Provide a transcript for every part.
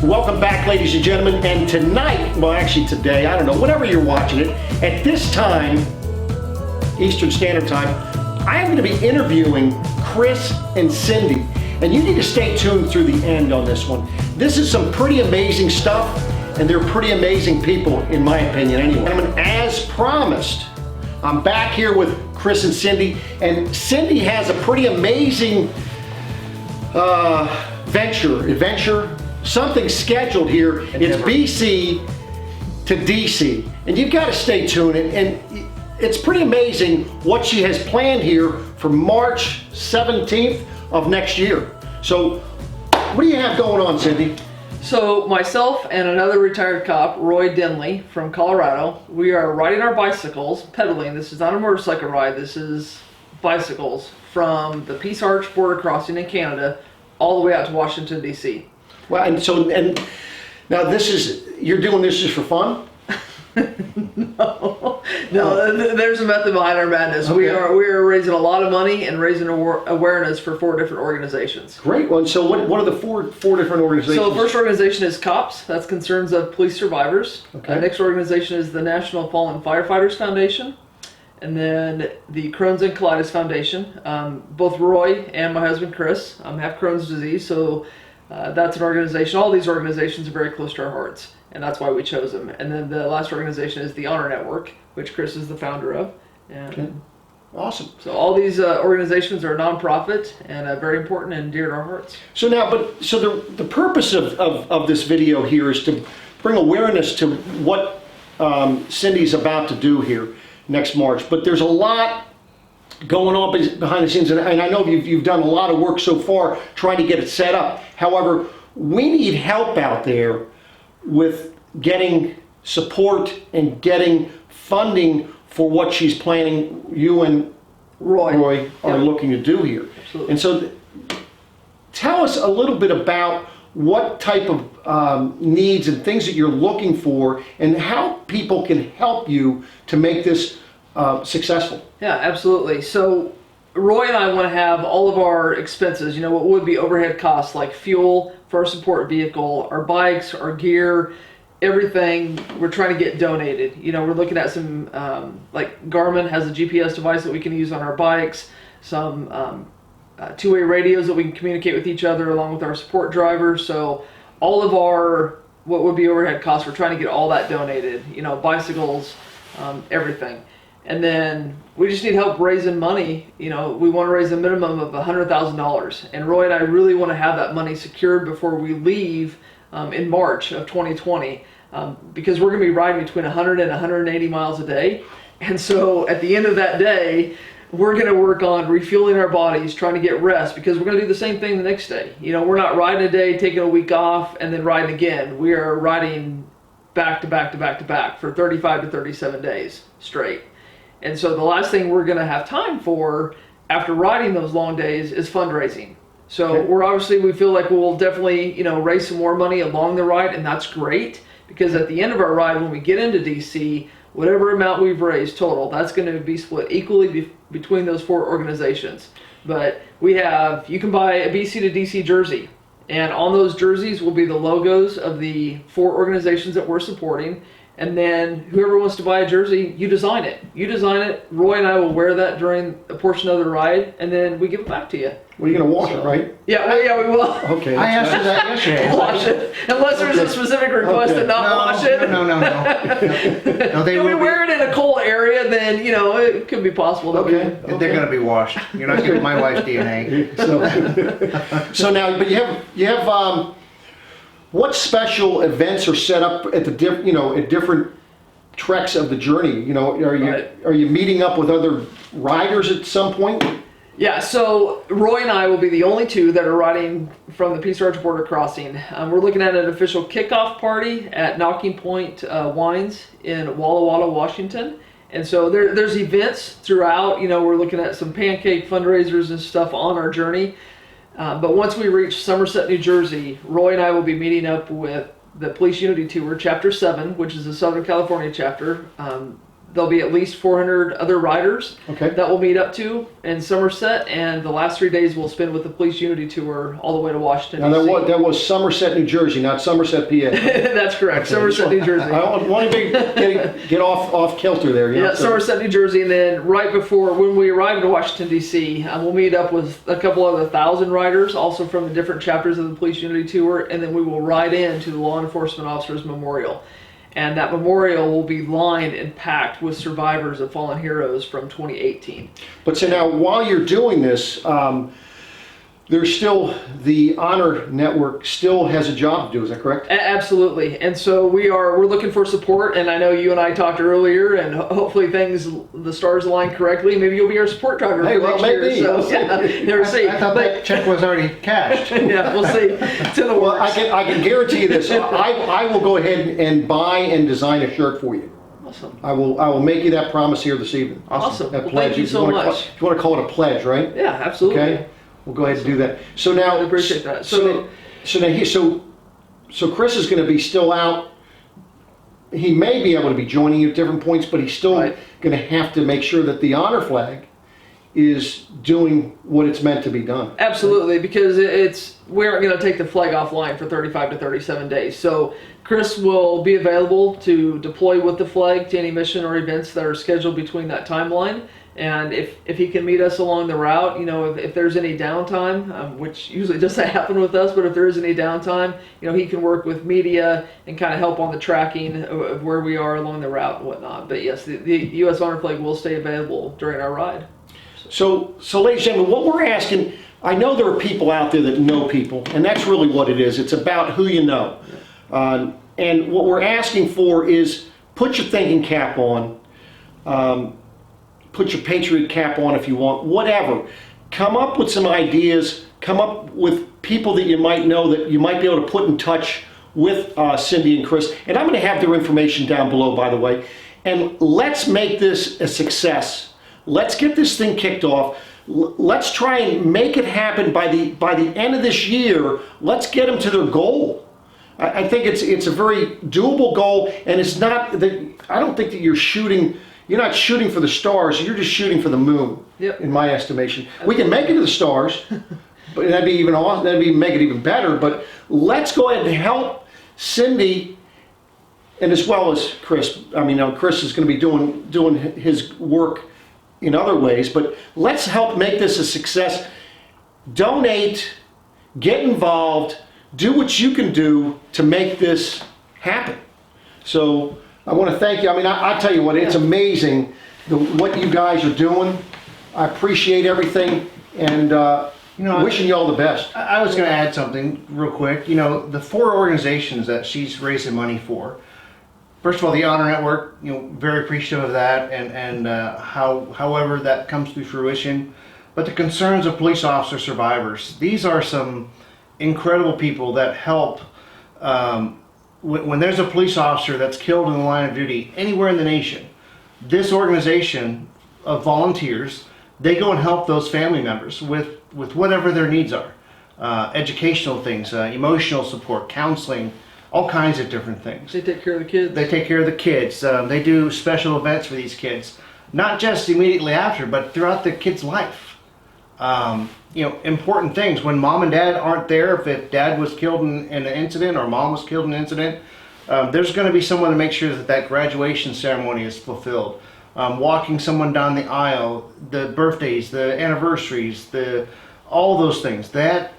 Welcome back, ladies and gentlemen, and tonight, well actually today, I don't know, whenever you're watching it, at this time, Eastern Standard Time, I am going to be interviewing Chris and Cindy, and you need to stay tuned through the end on this one. This is some pretty amazing stuff, and they're pretty amazing people, in my opinion anyway. Gentlemen, as promised, I'm back here with Chris and Cindy, and Cindy has a pretty amazing adventure, something scheduled here. It's BC to DC, and you've got to stay tuned, and it's pretty amazing what she has planned here for March 17th of next year. So what do you have going on, Cindy? So myself and another retired cop, Roy Denley from Colorado, we are riding our bicycles, pedaling. This is not a motorcycle ride, this is bicycles from the Peace Arch border crossing in Canada all the way out to Washington, DC. Well, and now you're doing this just for fun? No, there's a method behind our madness. Okay. We are raising a lot of money and raising awareness for 4 different organizations. Great one. So what are the four different organizations? So the first organization is COPS. That's Concerns of Police Survivors. Okay. The next organization is the National Fallen Firefighters Foundation. And then the Crohn's and Colitis Foundation. Both Roy and my husband Chris have Crohn's disease, so that's an organization. All these organizations are very close to our hearts, and that's why we chose them. And then the last organization is the Honor Network, which Chris is the founder of. And okay. Awesome. So all these organizations are nonprofit and very important and dear to our hearts. So now, the purpose of this video here is to bring awareness to what Cindy's about to do here next March. But there's a lot going on behind the scenes, and I know you've done a lot of work so far trying to get it set up. However, we need help out there with getting support and getting funding for what she's planning, you and Roy are looking to do here. Absolutely. And so tell us a little bit about what type of needs and things that you're looking for and how people can help you to make this successful. Yeah, absolutely. So Roy and I want to have all of our expenses, what would be overhead costs like fuel for our support vehicle, our bikes, our gear, everything we're trying to get donated. We're looking at some, like Garmin has a GPS device that we can use on our bikes, some two-way radios that we can communicate with each other along with our support drivers. So all of our, what would be overhead costs, we're trying to get all that donated, bicycles, everything. And then we just need help raising money. We want to raise a minimum of $100,000. And Roy and I really want to have that money secured before we leave in March of 2020 because we're going to be riding between 100 and 180 miles a day. And so at the end of that day, we're going to work on refueling our bodies, trying to get rest, because we're going to do the same thing the next day. We're not riding a day, taking a week off, and then riding again. We are riding back to back to back to back for 35 to 37 days straight. And so the last thing we're going to have time for after riding those long days is fundraising. So okay. We feel like we'll definitely, raise some more money along the ride, and that's great, because at the end of our ride, when we get into DC, whatever amount we've raised total, that's going to be split equally between those 4 organizations. But you can buy a BC to DC jersey, and on those jerseys will be the logos of the 4 organizations that we're supporting. And then whoever wants to buy a jersey, you design it. Roy and I will wear that during a portion of the ride, and then we give it back to you. Well, you're going to wash it, right? Yeah, we will. Okay. I asked you that yesterday. Wash it. Unless there's a specific request to not wash it. No. No, they if we wear it in a cold area, then, it could be possible that they're going to be washed. You're not getting my wife's DNA. So now, but you have what special events are set up at the at different treks of the journey? Are you meeting up with other riders at some point? Yeah, so Roy and I will be the only 2 that are riding from the Peace Arch border crossing. We're looking at an official kickoff party at Knocking Point Wines in Walla Walla, Washington. And so there's events throughout. We're looking at some pancake fundraisers and stuff on our journey. But once we reach Somerset, New Jersey, Roy and I will be meeting up with the Police Unity Tour, Chapter 7, which is the Southern California chapter. There'll be at least 400 other riders Okay. that we'll meet up to in Somerset, and the last 3 days we'll spend with the Police Unity Tour all the way to Washington, Now, D.C. that was Somerset, New Jersey, not Somerset, PA. That's correct, Somerset, New Jersey. I don't want to get off kilter there. You know, Yeah, Somerset, New Jersey, and then right before, when we arrive in Washington, D.C., we'll meet up with a couple other 1,000 riders, also from the different chapters of the Police Unity Tour, and then we will ride into the Law Enforcement Officers Memorial. And that memorial will be lined and packed with survivors of fallen heroes from 2018. But so now, while you're doing this, there's still the Honor Network still has a job to do. Is that correct? Absolutely. And so we're looking for support, and I know you and I talked earlier, and hopefully the stars align correctly. Maybe you'll be our support driver Hey, for well, next maybe. year. So, yeah, never see. I thought that check was already cashed. Yeah, we'll see. It's in the Well, works. I can guarantee you this. I will go ahead and buy and design a shirt for you. Awesome. I will make you that promise here this evening. Awesome. That Well, pledge. thank you so wanna much. you want to call it a pledge, right? Yeah, absolutely. Okay. We'll go ahead and do that. So now, I appreciate that. So Chris is going to be still out. He may be able to be joining you at different points, but he's still Right. going to have to make sure that the honor flag is doing what it's meant to be done. Absolutely, because we aren't going to take the flag offline for 35 to 37 days. So Chris will be available to deploy with the flag to any mission or events that are scheduled between that timeline. And if he can meet us along the route, if there's any downtime, which usually doesn't happen with us, but if there is any downtime, he can work with media and kind of help on the tracking of where we are along the route and whatnot. But yes, the U.S. Honor Flag will stay available during our ride. So ladies and gentlemen, what we're asking, I know there are people out there that know people, and that's really what it is. It's about who you know. And what we're asking for is put your thinking cap on. Put your Patriot Cap on if you want, whatever. Come up with some ideas, come up with people that you might know that you might be able to put in touch with Cindy and Chris. And I'm going to have their information down below, by the way. And let's make this a success. Let's get this thing kicked off. Let's try and make it happen by the end of this year. Let's get them to their goal. I think it's a very doable goal, and it's not that I don't think that you're not shooting for the stars, you're just shooting for the moon, Yep. in my estimation. We can make it to the stars, but that'd be even awesome, make it even better, but let's go ahead and help Cindy, and as well as Chris. Chris is going to be doing his work in other ways, but let's help make this a success. Donate, get involved, do what you can do to make this happen. So I want to thank you. I tell you what, it's amazing what you guys are doing. I appreciate everything, and wishing you all the best. I was going to add something real quick. The 4 organizations that she's raising money for. First of all, the Honor Network, very appreciative of that, and however that comes to fruition. But the concerns of police officer survivors. These are some incredible people that help. When there's a police officer that's killed in the line of duty anywhere in the nation, this organization of volunteers, they go and help those family members with whatever their needs are. Educational things, emotional support, counseling, all kinds of different things. They take care of the kids. They take care of the kids. They do special events for these kids, not just immediately after, but throughout the kid's life. Important things. When mom and dad aren't there, if dad was killed in an incident or mom was killed in an incident, there's going to be someone to make sure that graduation ceremony is fulfilled. Walking someone down the aisle, the birthdays, the anniversaries, all those things. That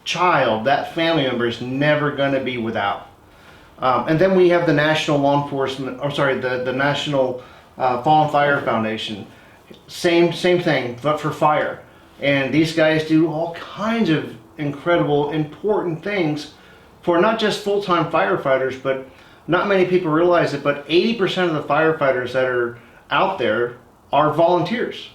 child, that family member is never going to be without. And then we have the National Law Enforcement, the National Fallen Fire Foundation. Same thing, but for fire. And these guys do all kinds of incredible, important things for not just full-time firefighters, but not many people realize it, but 80% of the firefighters that are out there are volunteers.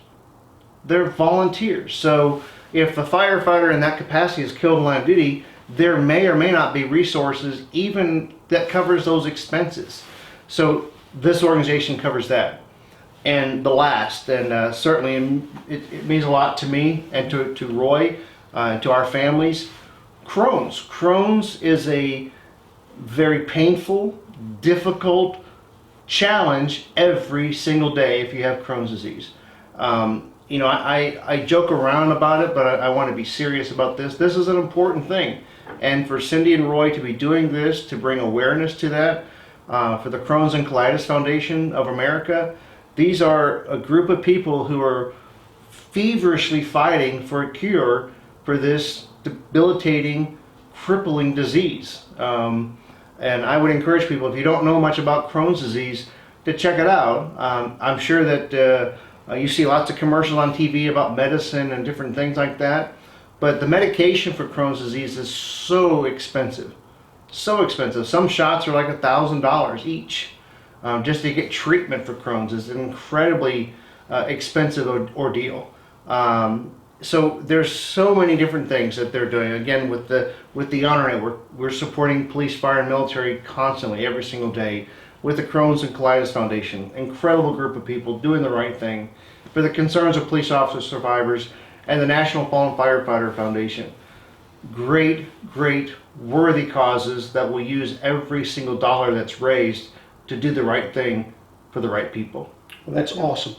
They're volunteers. So if a firefighter in that capacity is killed in line of duty, there may or may not be resources even that covers those expenses. So this organization covers that. And the last, and certainly it means a lot to me and to Roy, to our families, Crohn's. Crohn's is a very painful, difficult, challenge every single day if you have Crohn's disease. You know, I joke around about it, but I want to be serious about this. This is an important thing. And for Cindy and Roy to be doing this, to bring awareness to that, for the Crohn's and Colitis Foundation of America, these are a group of people who are feverishly fighting for a cure for this debilitating, crippling disease. And I would encourage people, if you don't know much about Crohn's disease, to check it out. I'm sure that you see lots of commercials on TV about medicine and different things like that. But the medication for Crohn's disease is so expensive. So expensive. Some shots are like $1,000 each. Just to get treatment for Crohn's is an incredibly expensive ordeal. So there's so many different things that they're doing. Again, with the Honor Network, we're supporting police, fire, and military constantly, every single day. With the Crohn's and Colitis Foundation, incredible group of people doing the right thing for the concerns of police officer survivors, and the National Fallen Firefighter Foundation. Great, great, worthy causes that will use every single dollar that's raised to do the right thing for the right people. Well, that's awesome.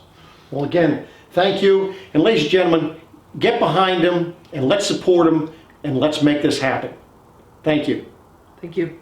Well, again, thank you. And ladies and gentlemen, get behind them and let's support them and let's make this happen. Thank you. Thank you.